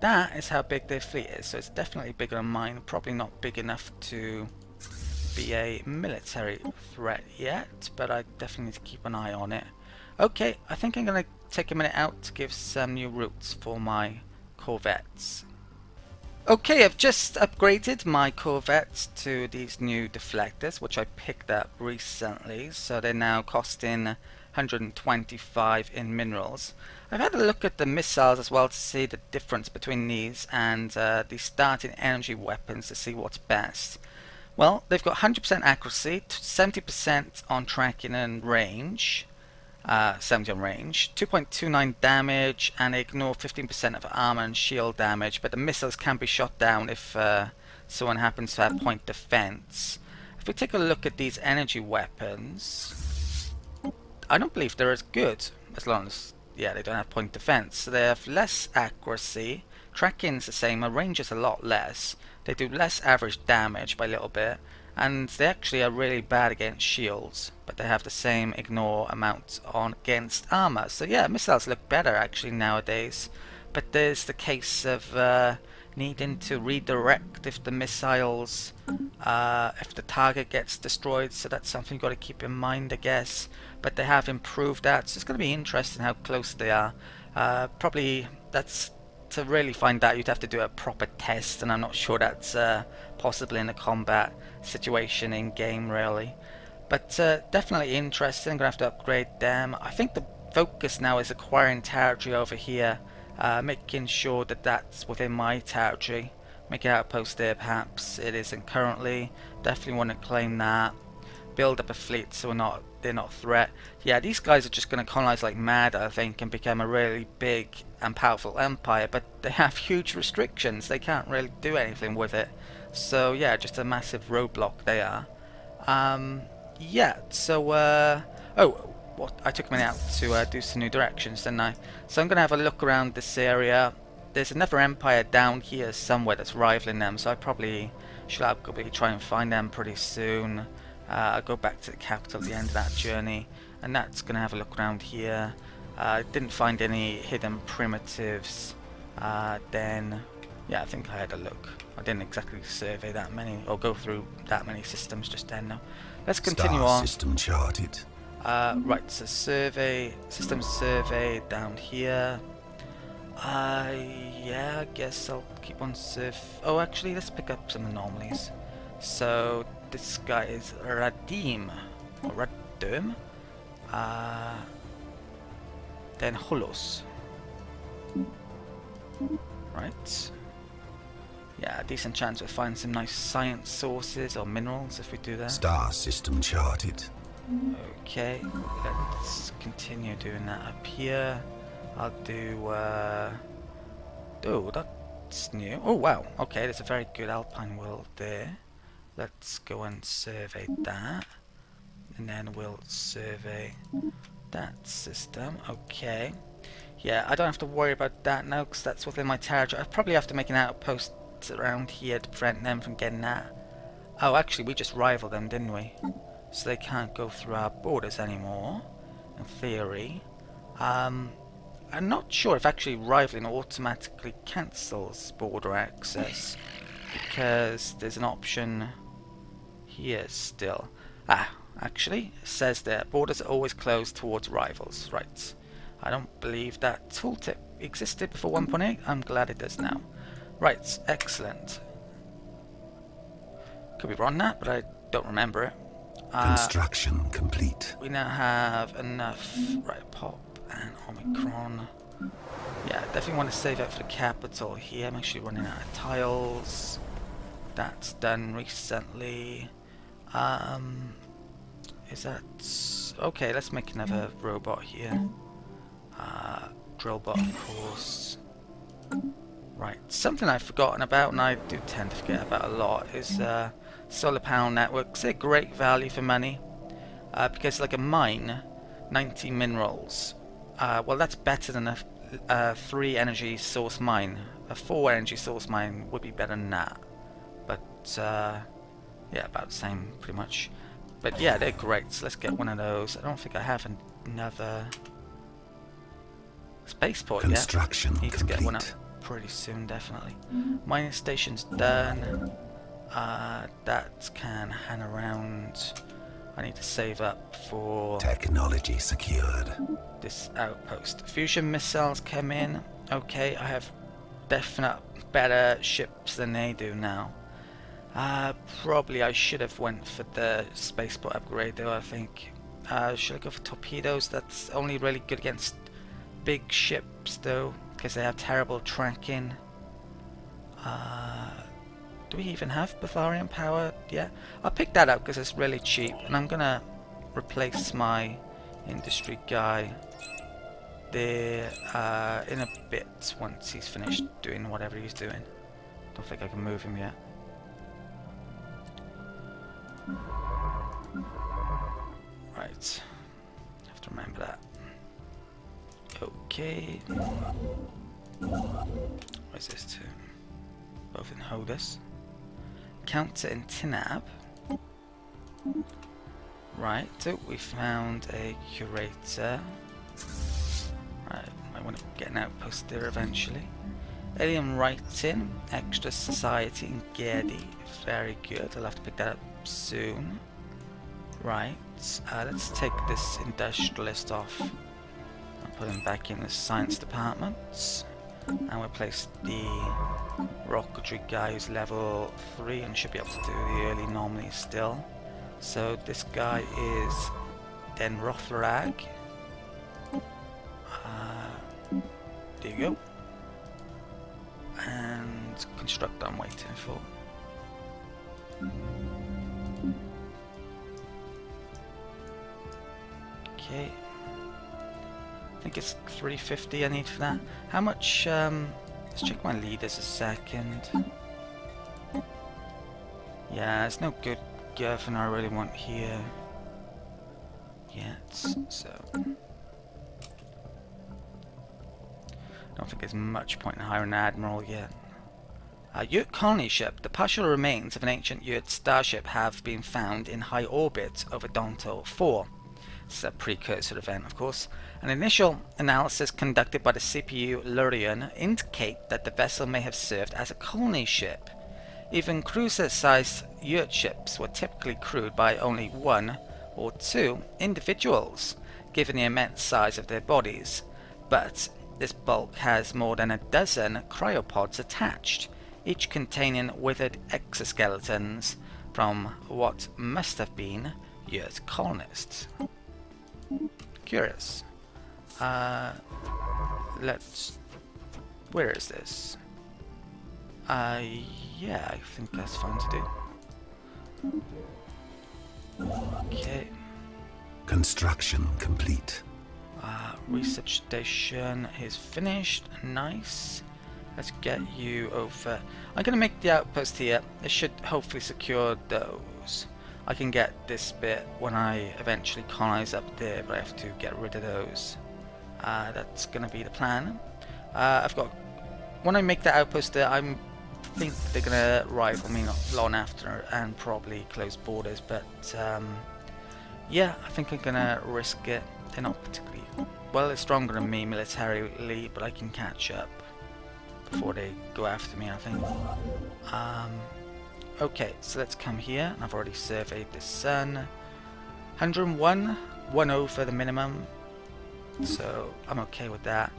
that is how big their fleet is. So it's definitely bigger than mine. Probably not big enough to be a military threat yet, but I definitely need to keep an eye on it. Okay, I think I'm going to take a minute out to give some new routes for my corvettes. Okay, I've just upgraded my corvettes to these new deflectors, which I picked up recently, so they're now costing 125 in minerals. I've had a look at the missiles as well to see the difference between these and the starting energy weapons to see what's best. Well, they've got 100% accuracy, 70% on tracking and range, 70 on range, 2.29 damage, and they ignore 15% of armor and shield damage, but the missiles can be shot down if someone happens to have point defense. If we take a look at these energy weapons, I don't believe they're as good, as long as, yeah, they don't have point defense. So they have less accuracy, tracking's the same, and range is a lot less. They do less average damage by a little bit, and they actually are really bad against shields, but they have the same ignore amount on against armor. So yeah, missiles look better actually nowadays, but there's the case of needing to redirect if the missiles, if the target gets destroyed, so that's something you've got to keep in mind, I guess. But they have improved that, so it's going to be interesting how close they are. Probably that's to really find out, you'd have to do a proper test, and I'm not sure that's possible in a combat situation in game really. But definitely interesting. I'm gonna have to upgrade them. I think the focus now is acquiring territory over here, making sure that that's within my territory. Make an outpost there perhaps. It isn't currently. Definitely want to claim that. Build up a fleet so they're not a threat. Yeah, these guys are just going to colonize like mad, I think, and become a really big and powerful empire, but they have huge restrictions. They can't really do anything with it. So yeah, just a massive roadblock they are. Yeah, so oh, what, I took a minute out to do some new directions, didn't I? So I'm going to have a look around this area. There's another empire down here somewhere that's rivaling them, so I probably should probably try and find them pretty soon. I'll go back to the capital at the end of that journey, and that's going to have a look around here. Didn't find any hidden primitives. Then, yeah, I think I had a look. I didn't exactly survey that many, or go through that many systems just then. No. Let's continue on. System charted. Right, so survey, system survey down here. Yeah, I guess I'll keep on oh, actually, let's pick up some anomalies. So this guy is Radim, or Radum. Then Holos. Right. Yeah, decent chance we'll find some nice science sources or minerals if we do that. Star system charted. Okay, let's continue doing that up here. I'll do, oh, that's new. Oh, wow. Okay, there's a very good alpine world there. Let's go and survey that. And then we'll survey that system. Okay. Yeah, I don't have to worry about that now because that's within my territory. I probably have to make an outpost around here to prevent them from getting that. Oh, actually, we just rivaled them, didn't we? So they can't go through our borders anymore, in theory. I'm not sure if actually rivaling automatically cancels border access, because there's an option here still. Ah, actually, it says there, borders are always closed towards rivals. Right. I don't believe that tooltip existed before 1.8. I'm glad it does now. Right, excellent. Could be wrong on that, but I don't remember it. Construction complete. We now have enough. Right, Pop and Omicron. Yeah, definitely want to save up for the capital here. I'm actually running out of tiles. That's done recently. Is that... Okay, let's make another robot here. Drillbot, of course. Right, something I've forgotten about, and I do tend to forget about a lot, is solar panel networks. They're great value for money, because like a mine, 90 minerals, well, that's better than a 3 energy source mine. A 4 energy source mine would be better than that, but yeah, about the same pretty much. But yeah, they're great, so let's get one of those. I don't think I have another spaceport yet. Construction Need to get one up complete. pretty soon, definitely. Mining station's done. That can hang around. I need to save up for Technology secured. this outpost. Fusion missiles come in. Okay, I have definite better ships than they do now. Probably I should have went for the spaceport upgrade though, I think. Should I go for torpedoes? That's only really good against big ships though, because they have terrible tracking. Do we even have Bavarian power? Yeah, I'll pick that up because it's really cheap, and I'm gonna replace my industry guy there in a bit once he's finished doing whatever he's doing. Don't think I can move him yet. Right, have to remember that. Okay. Where's this to? Both in Hodus. Counter in Tinab. Right, so we found a curator. Right, I want to get an outpost there eventually. Alien writing, extra society in Gedi. Very good, I'll have to pick that up soon. Right, let's take this industrialist off and put him back in the science department. And we'll place the rocketry guy who's level 3 and should be able to do the early anomalies still. So this guy is Den Rothrag. There you go. And construct I'm waiting for. Okay. I think it's 350 I need for that. How much, let's check my leaders a second. Yeah, there's no good governor I really want here yet, so I don't think there's much point in hiring an admiral yet. Yurt colony ship. The partial remains of an ancient Yurt starship have been found in high orbit over Donto 4. This is a precursor event, of course. An initial analysis conducted by the CPU Lurian indicate that the vessel may have served as a colony ship. Even cruiser-sized Yurt ships were typically crewed by only 1 or 2 individuals, given the immense size of their bodies. But this bulk has more than a dozen cryopods attached, each containing withered exoskeletons from what must have been Yurt colonists. Curious. Let's... Where is this? Yeah, I think that's fine to do. Okay. Construction complete. Research station is finished. Nice. Let's get you over. I'm going to make the outpost here. It should hopefully secure those. I can get this bit when I eventually colonize up there, but I have to get rid of those. That's going to be the plan. I've got... When I make that outpost there, I think they're going to rival me not long after and probably close borders, but yeah, I think I'm going to risk it. They're not particularly... Well, they're stronger than me militarily, but I can catch up before they go after me, I think. Okay, so let's come here. I've already surveyed the sun. 101, 1 over the minimum, so I'm okay with that.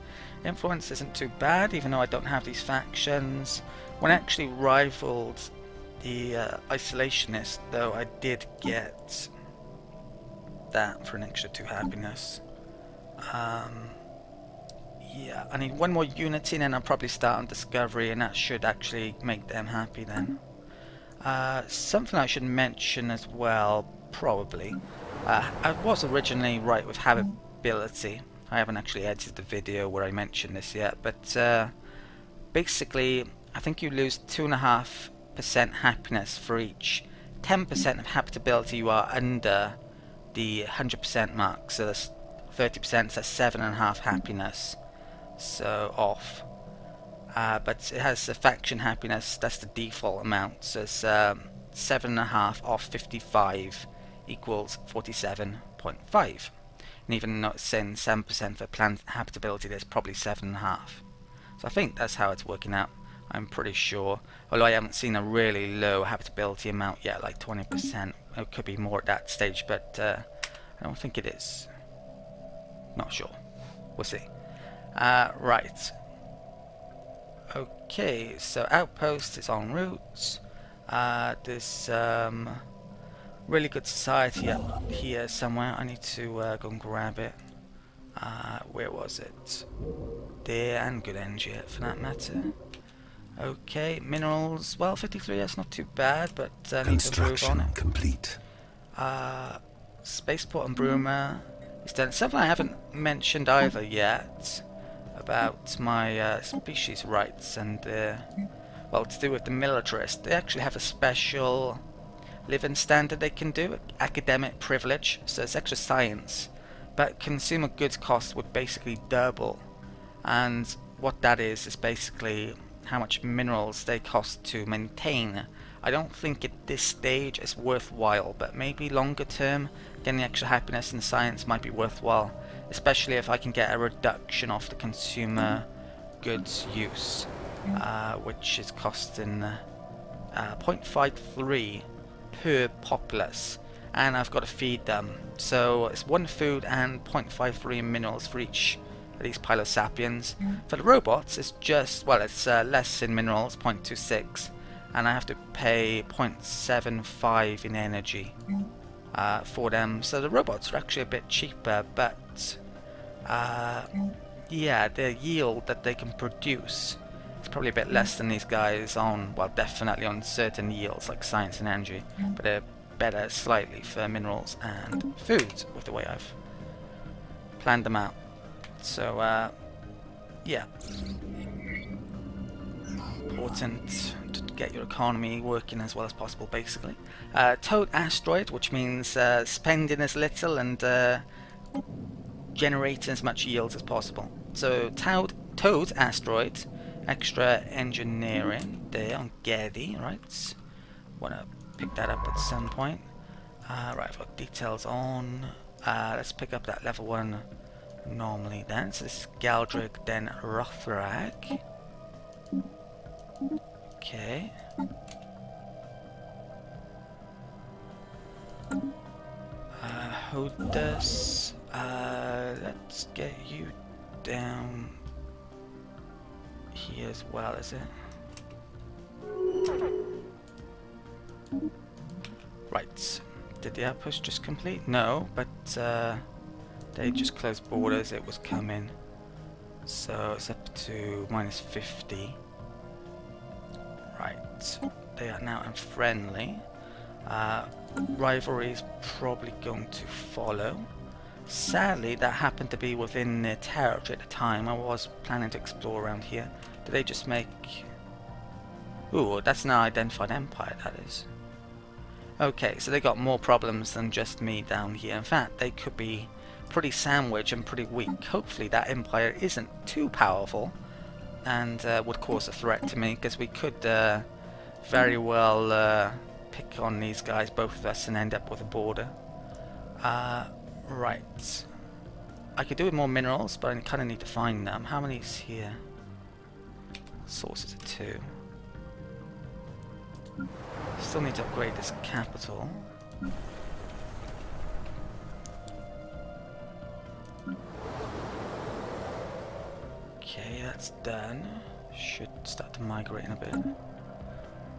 Influence isn't too bad, even though I don't have these factions. When I actually rivaled the isolationist, though, I did get that for an extra 2 happiness. Yeah, I need 1 more unity, and then I'll probably start on discovery, and that should actually make them happy then. Something I should mention as well, probably. I was originally right with habitability. I haven't actually edited the video where I mentioned this yet, but basically, I think you lose 2.5% happiness for each 10% of habitability you are under the 100% mark. So that's 30%, so that's 7.5 happiness. So off. But it has a faction happiness, that's the default amount, so it's 7.5 off 55 equals 47.5. And even though it's saying 7% for planned habitability, there's probably 7.5. So I think that's how it's working out. I'm pretty sure. Although I haven't seen a really low habitability amount yet, like 20%. It could be more at that stage, but I don't think it is. Not sure. We'll see. Right. Okay, so outpost is en route. There's really good society up here somewhere. I need to go and grab it. Where was it? There, and good energy for that matter. Okay, minerals. Well, 53, that's not too bad, but need to improve on it. Complete. Spaceport and Bruma is done. Something I haven't mentioned either yet about my species rights and well, to do with the militarists. They actually have a special living standard they can do, academic privilege, so it's extra science, but consumer goods costs would basically double, and what that is basically how much minerals they cost to maintain. I don't think at this stage it's worthwhile, but maybe longer term getting the extra happiness and science might be worthwhile, especially if I can get a reduction off the consumer goods use, which is costing 0.53 per populace, and I've got to feed them, so it's 1 food and 0.53 minerals for each of these Pilosapiens. For the robots it's just, well, it's less in minerals, 0.26, and I have to pay 0.75 in energy for them, so the robots are actually a bit cheaper, but yeah, the yield that they can produce is probably a bit less than these guys on, well, definitely on certain yields like science and energy, but they're better slightly for minerals and food with the way I've planned them out. So yeah, important to get your economy working as well as possible, basically. Toad asteroid, which means spending as little and generating as much yields as possible. So Toad asteroid, extra engineering there on Getty, right? Wanna pick that up at some point. Right, I've got details on. Let's pick up that level 1 normally then. So this is Galdric, then Rothrag. Okay. Hodus. Let's get you down here as well, is it? Right. Did the outpost just complete? No, but they just closed borders. It was coming. So it's up to -50. Right. They are now unfriendly. Rivalry is probably going to follow. Sadly, that happened to be within their territory at the time. I was planning to explore around here. Did they just make... Ooh, that's an unidentified empire, that is. Okay, so they got more problems than just me down here. In fact, they could be pretty sandwiched and pretty weak. Hopefully that empire isn't too powerful and would cause a threat to me, because we could very well pick on these guys, both of us, and end up with a border. Right. I could do with more minerals, but I kind of need to find them. How many is here? Sources are 2. Still need to upgrade this capital. Okay, that's done. Should start to migrate in a bit.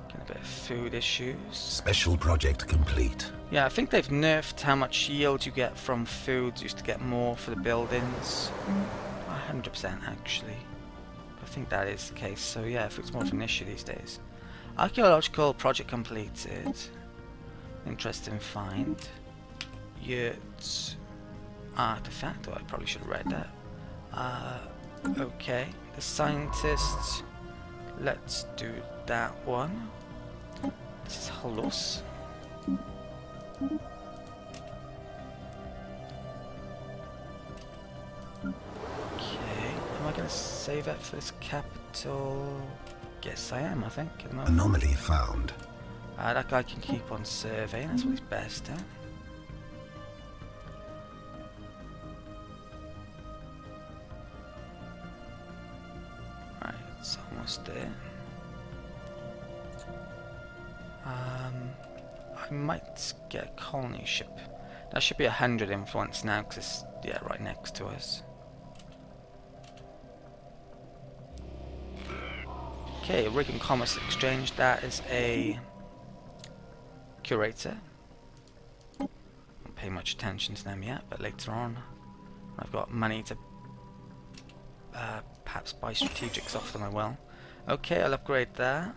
Getting a bit of food issues. Special project complete. Yeah, I think they've nerfed how much yield you get from food. You used to get more for the buildings. 100% actually. I think that is the case. So yeah, food's more of an issue these days. Archaeological project completed. Interesting find. Yurt artifact. Oh, I probably should have read that. Okay. The scientists. Let's do that one. This is Holos. Okay. Am I going to save that for this capital? Yes, I am, I think, at the moment. Anomaly found. That guy can keep on surveying, that's what he's best at. Right. I might get a colony ship. That should be 100 influence now, because it's, yeah, right next to us. Okay, Rig and Commerce Exchange, that is a curator. Don't pay much attention to them yet, but later on, when I've got money to perhaps buy strategics off them, I will. Okay, I'll upgrade that.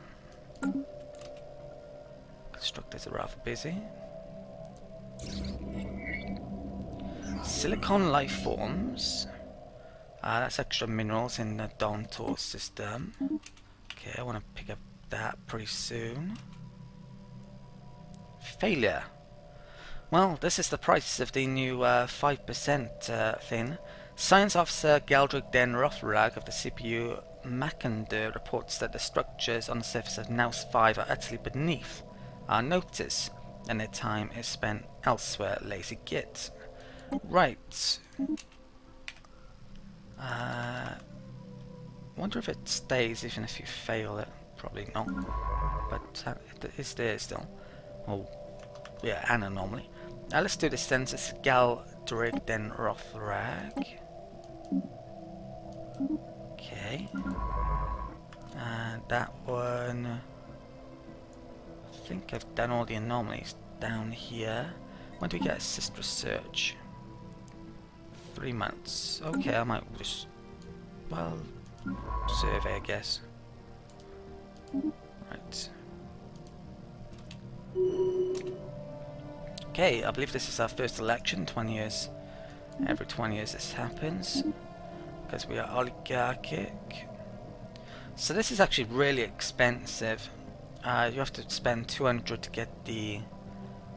Constructors are rather busy. Silicon life forms. That's extra minerals in the Dawntor system. Okay, I want to pick up that pretty soon. Failure. Well, this is the price of the new 5% thing. Science Officer Galdrick Den Rothrag of the CPU Macsen reports that the structures on the surface of Naus 5 are utterly beneath our notice, and their time is spent elsewhere. Lazy git. Right. Wonder if it stays even if you fail it. Probably not. But it is there still. Oh, yeah, an anomaly. Now let's do the census. Galdrick Den Rothrag. Okay. And that one. I think I've done all the anomalies down here. When do we get assist research? 3 months. Okay, I might just, well, survey, I guess. Right. Okay, I believe this is our first election. 20 years. Every 20 years this happens. Because we are oligarchic. So this is actually really expensive. You have to spend 200 to get the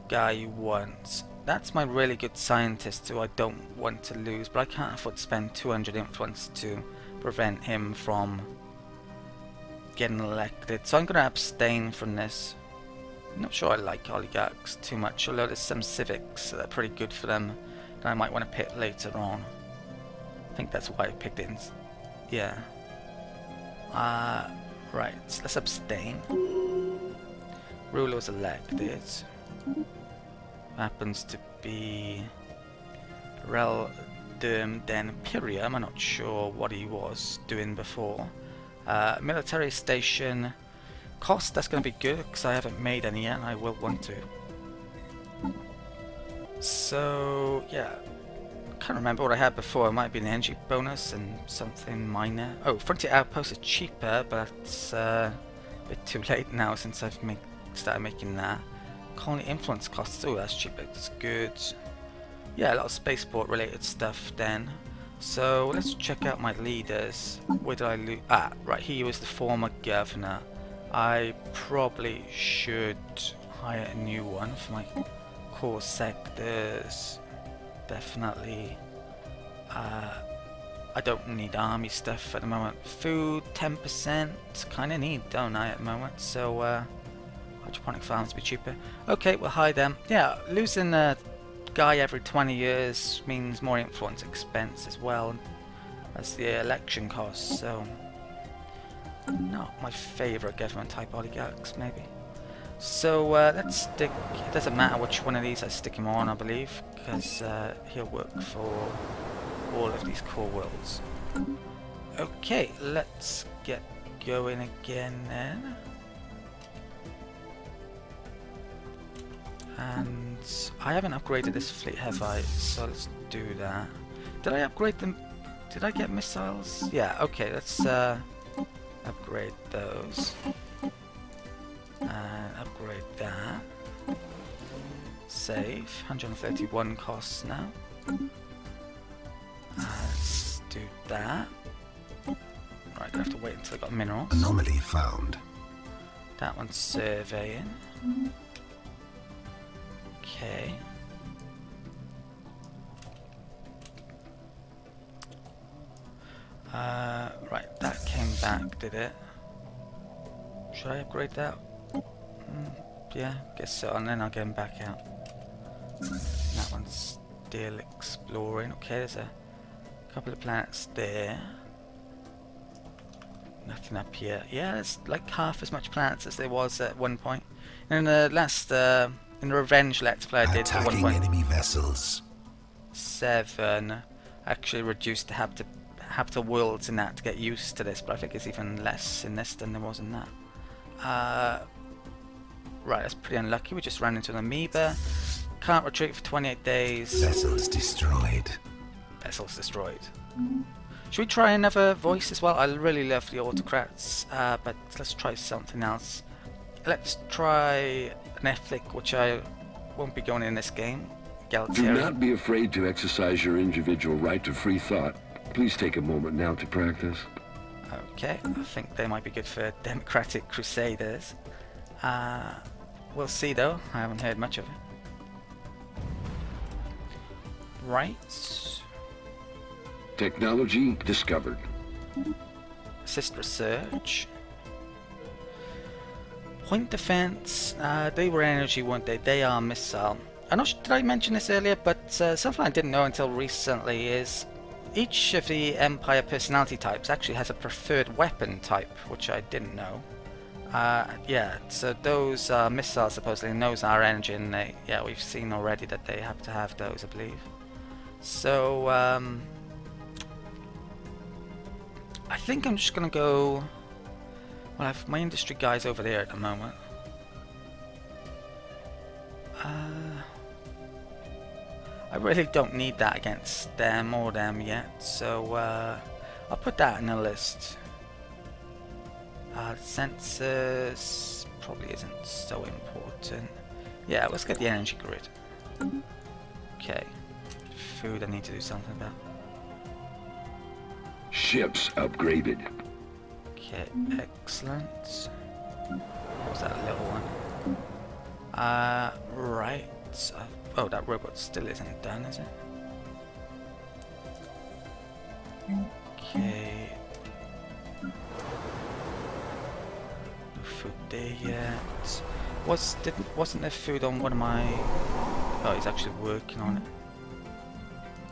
guy you want. That's my really good scientist who I don't want to lose, but I can't afford to spend 200 influence to prevent him from getting elected. So I'm going to abstain from this. I'm not sure I like oligarchs too much, although there's some civics that are pretty good for them that I might want to pick later on. I think that's why I picked it. Yeah. Right, let's abstain. Ruler was elected. Happens to be Rel Den Imperium. I'm not sure what he was doing before. Military station. Cost, that's going to be good because I haven't made any yet and I will want to. So, yeah. I can't remember what I had before. It might be an energy bonus and something minor. Oh, Frontier Outpost is cheaper, but it's a bit too late now since I've started making that. Colony influence costs. Oh, that's cheaper. It's good. Yeah, a lot of spaceport related stuff then. So let's check out my leaders. Where did I lose? Ah, right. He was the former governor. I probably should hire a new one for my core sectors. Definitely. I don't need army stuff at the moment. Food, 10%. Kind of need, don't I, at the moment? So, hydroponic farms be cheaper. Okay, we'll hire them. Yeah, losing a guy every 20 years means more influence expense as well as the election costs. So, not my favourite government type oligarchs, maybe. So let's stick. It doesn't matter which one of these I stick him on, I believe, because he'll work for all of these core worlds. Okay, let's get going again then. And I haven't upgraded this fleet, have I? So let's do that. Did I upgrade them? Did I get missiles? Yeah, okay, let's upgrade those. And upgrade that. Save. 131 costs now. Let's do that. Right, gonna have to wait until I got minerals. Anomaly found. That one's surveying. Okay. Right, that came back, did it? Should I upgrade that? Yeah, guess so, and then I'll get him back out. That one's still exploring. Okay, there's a couple of planets there. Nothing up here. Yeah, there's like half as much planets as there was at one point. In the last, in the Revenge Let's Play I did to Attacking enemy vessels. 1.7, actually reduced the habitable worlds in that to get used to this, but I think it's even less in this than there was in that. Right, that's pretty unlucky. We just ran into an amoeba. Can't retreat for 28 days. Vessels destroyed. Vessels destroyed. Should we try another voice as well? I really love the autocrats, but let's try something else. Let's try an ethic, which I won't be going in this game. Do not be afraid to exercise your individual right to free thought. Please take a moment now to practice. Okay, I think they might be good for Democratic Crusaders. We'll see though, I haven't heard much of it. Right. Technology discovered. Assist research. Point defense, they were energy, weren't they? They are missile. I'm not sure, did I mention this earlier, but something I didn't know until recently is each of the Empire personality types actually has a preferred weapon type, which I didn't know. Yeah, so those are missiles supposedly, and those are energy, and yeah, we've seen already that they have to have those, I believe. So, I think I'm just gonna go. Well, I have my industry guys over there at the moment. I really don't need that against them or them yet, so I'll put that in the list. Sensors probably isn't so important. Yeah, let's get the energy grid. Okay. Food I need to do something about. Ships upgraded. Okay, excellent. What was that little one? Right. Oh, that robot still isn't done, is it? Okay. No food there yet. Wasn't there food on one of my... Oh, he's actually working on it.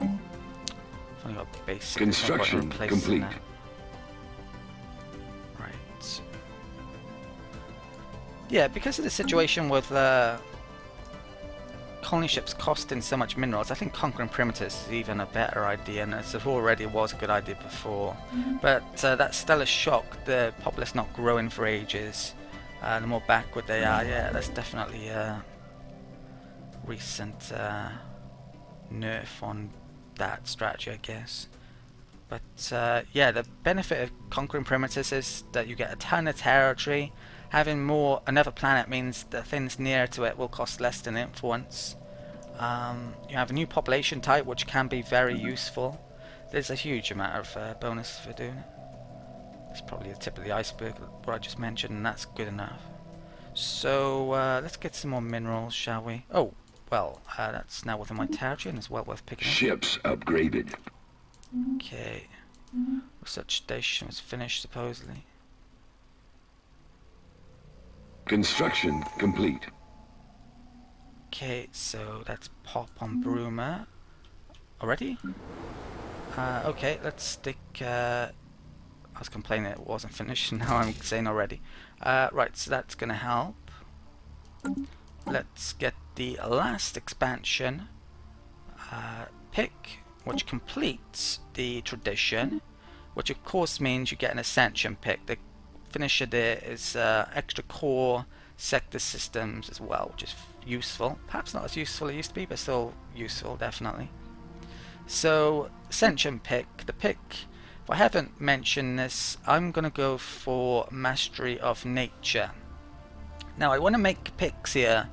I've only got basic. Construction complete. That. Right. Yeah, because of the situation with colony ships costing so much minerals, I think conquering perimeters is even a better idea, and it already was a good idea before. But that stellar shock, the populace not growing for ages, the more backward they are, yeah, that's definitely a recent nerf on that strategy, I guess. But yeah, the benefit of conquering perimeters is that you get a ton of territory. Having another planet means that things near to it will cost less than influence. You have a new population type, which can be very useful. There's a huge amount of bonus for doing it. It's probably the tip of the iceberg, what I just mentioned, and that's good enough. So let's get some more minerals, shall we? Oh, well, that's now within my territory, and it's well worth picking up. Ships upgraded. Okay. Research station was finished, supposedly. Construction complete. Okay, so that's pop on Broomer. Already? Okay, let's stick... I was complaining it wasn't finished, now I'm saying already. Right, so that's gonna help. Let's get the last expansion pick, which completes the tradition, which of course means you get an Ascension pick. The finisher there is extra core sector systems as well, which is useful. Perhaps not as useful as it used to be, but still useful, definitely. So, Ascension pick. The pick, if I haven't mentioned this, I'm going to go for Mastery of Nature. Now, I want to make picks here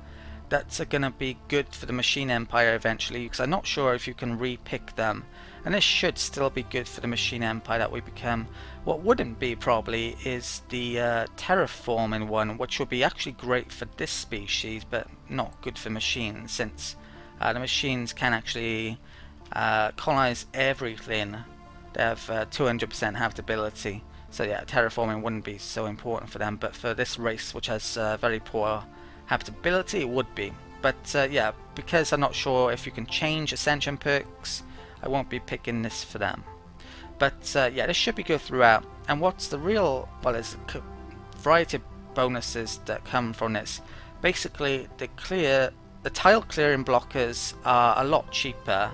that's going to be good for the Machine Empire eventually, because I'm not sure if you can re-pick them. And this should still be good for the Machine Empire that we become. What wouldn't be probably is the terraforming one, which would be actually great for this species, but not good for machines, since the machines can actually colonize everything. They have 200% habitability. So yeah, terraforming wouldn't be so important for them, but for this race, which has very poor habitability, it would be. But yeah, because I'm not sure if you can change Ascension perks, I won't be picking this for them. But yeah, this should be good throughout. And what's the real, well, there's a variety of bonuses that come from this. Basically, the tile clearing blockers are a lot cheaper.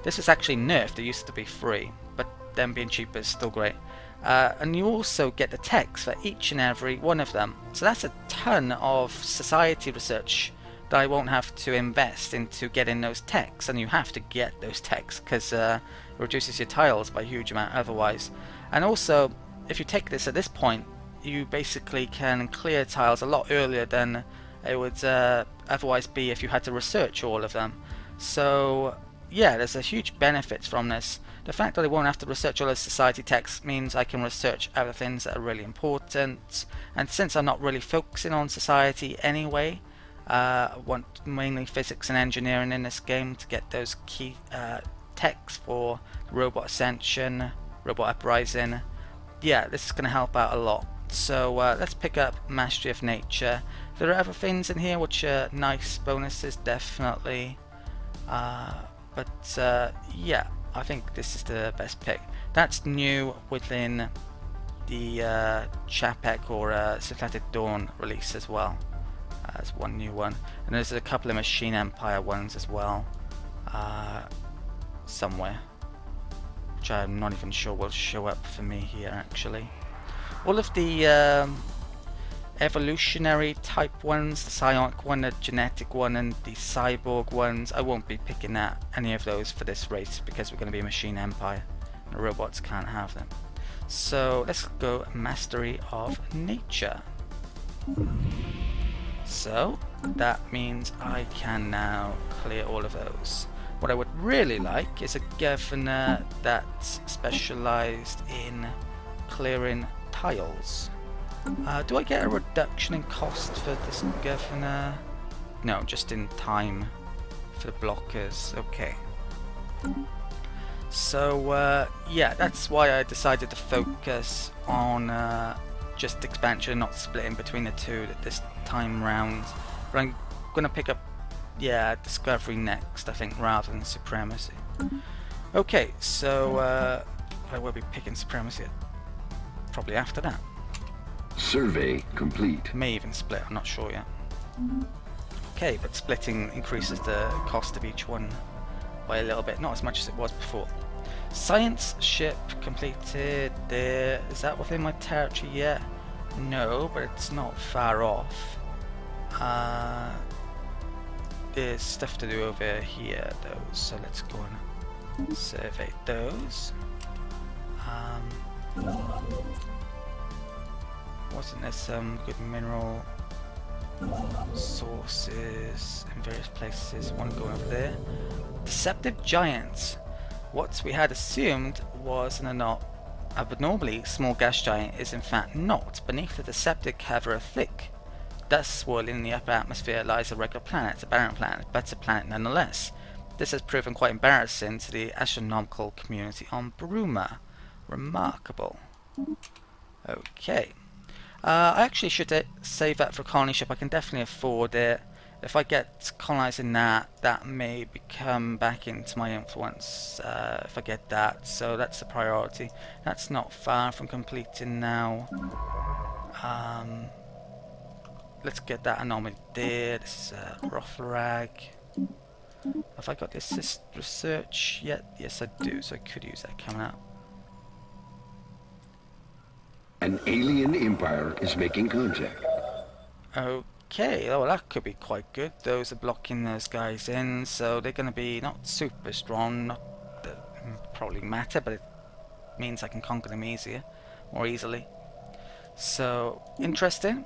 This is actually nerfed. It used to be free, but them being cheaper is still great. And you also get the techs for each and every one of them. So that's a ton of society research that I won't have to invest into getting those techs, and you have to get those techs because it reduces your tiles by a huge amount otherwise. And also, if you take this at this point, you basically can clear tiles a lot earlier than it would otherwise be if you had to research all of them. So yeah, there's a huge benefit from this. The fact that I won't have to research all those society texts means I can research other things that are really important, and since I'm not really focusing on society anyway, I want mainly physics and engineering in this game to get those key techs for Robot Ascension, Robot Uprising. Yeah, this is going to help out a lot. So let's pick up Mastery of Nature. There are other things in here which are nice bonuses, definitely. But yeah, I think this is the best pick. That's new within the Capek or Synthetic Dawn release as well. There's one new one, and there's a couple of Machine Empire ones as well, somewhere, which I'm not even sure will show up for me here actually. All of the evolutionary type ones, the psionic one, the genetic one, and the cyborg ones, I won't be picking any of those for this race because we're going to be Machine Empire and the robots can't have them. So let's go Mastery of Nature. So that means I can now clear all of those. What I would really like is a governor that's specialized in clearing tiles. Do I get a reduction in cost for this governor? No, just in time for the blockers. Okay. So yeah, that's why I decided to focus on just expansion, not splitting between the two this time round. But I'm gonna pick up, yeah, Discovery next, I think, rather than Supremacy. Okay, so I will be picking Supremacy probably after that. Survey complete. May even split, I'm not sure yet. Okay, but splitting increases the cost of each one by a little bit, not as much as it was before. Science ship completed there. Is that within my territory yet? No, but it's not far off. There's stuff to do over here though, so let's go and survey those. Wasn't there some good mineral sources in various places? One going over there. Deceptive giants. What we had assumed was an abnormally small gas giant is in fact not. Beneath the deceptive cover of thick dust swirling in the upper atmosphere lies a regular planet, a barren planet, but a planet nonetheless. This has proven quite embarrassing to the astronomical community on Bruma. Remarkable. Okay. I actually should save that for a colony ship. I can definitely afford it. If I get colonizing that may become back into my influence if I get that. So that's the priority. That's not far from completing now. Let's get that anomaly there. This is Rothrag. Have I got the assist research yet? Yes, I do. So I could use that coming out. An alien empire is making contact. Okay, well that could be quite good. Those are blocking those guys in, so they're going to be not super strong, not probably matter, but it means I can conquer them more easily. So, interesting.